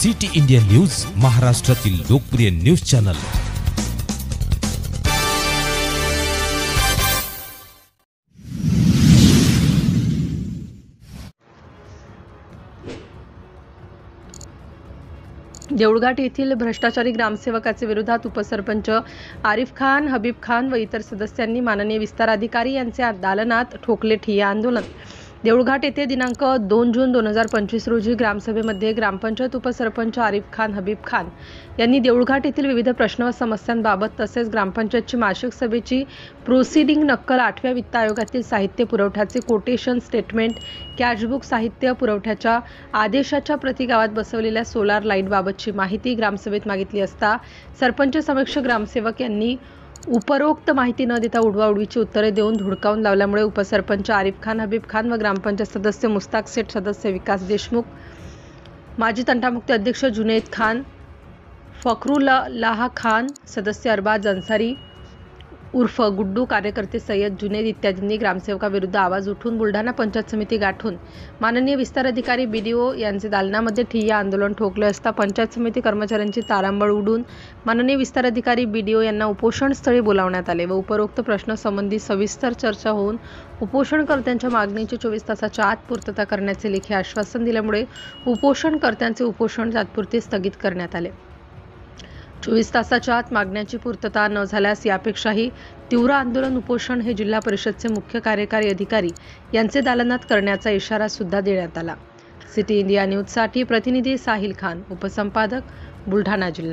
City India news, महाराष्ट्रातील लोकप्रिय news channel. Deulghat येथील भ्रष्टाचारी ग्रामसेवकाचे विरोधात उपसरपंच आरिफ खान, हबीब खान व इतर सदस्यांनी माननीय विस्तार अधिकारी यांचे दालनात ठोकले ठिय्या आंदोलन। देऊळघाट येथे दिनांक 2 जून 2025 रोजी ग्रामसभेमध्ये ग्रामपंचायत उपसरपंच आरिफ खान, हबीब खान यांनी देऊळघाट येथील विविध प्रश्न व समस्यांबाबत तसेच ग्रामपंचायतची मासिक सभेची प्रोसिडिंग नक्कल 8व्या वित्त आयोगातील साहित्य पुरवठ्याचे कोटेशन स्टेटमेंट, कॅशबुक, साहित्य पुरवठ्याच्या आदेशाच्या प्रति गावात बसवलेल्या सोलार लाईटबाबतची माहिती ग्रामसभेत मागितली असता सरपंच समक्ष ग्रामसेवक यांनी उपरोक्त माहिती न देता उडवाउडवीची उत्तरे देऊन धुडकावून लावल्यामुळे उपसरपंच आरिफ खान, हबीब खान व ग्रामपंचायत सदस्य मुस्ताक शेठ, सदस्य विकास देशमुख, माजी तंटामुक्ती अध्यक्ष जुनैद खान, फखरुल्लाह खान, सदस्य अरबाज अन्सारी उर्फ गुड्डू, कार्यकर्ते सय्यद जुनैद इत्यादींनी ग्रामसेवकाविरुद्ध आवाज उठवून बुलढाणा पंचायत समिती गाठून माननीय विस्तार अधिकारी BDO यांचे दालनामध्ये ठिय्या आंदोलन ठोकले असता पंचायत समिती कर्मचाऱ्यांची तारांबळ उडून माननीय विस्तार अधिकारी BDO यांना उपोषण स्थळी बोलावण्यात आले व उपरोक्त प्रश्नासंबंधी सविस्तर चर्चा होऊन उपोषणकर्त्यांच्या मागणीची 24 तासाच्या आत पूर्तता करण्याचे लेखी आश्वासन दिल्यामुळे उपोषणकर्त्यांचे उपोषण तात्पुरते स्थगित करण्यात आले। 24 तासाच्या आत मागण्यांची पूर्तता न झाल्यास यापेक्षाही तीव्र आंदोलन उपोषण हे जिल्हा परिषदचे मुख्य कार्यकारी अधिकारी यांचे दालनात करण्याचा इशारा सुद्धा देण्यात आला। सिटी इंडिया न्यूजसाठी प्रतिनिधी साहिल खान, उपसंपादक, बुलढाणा जिल्हा।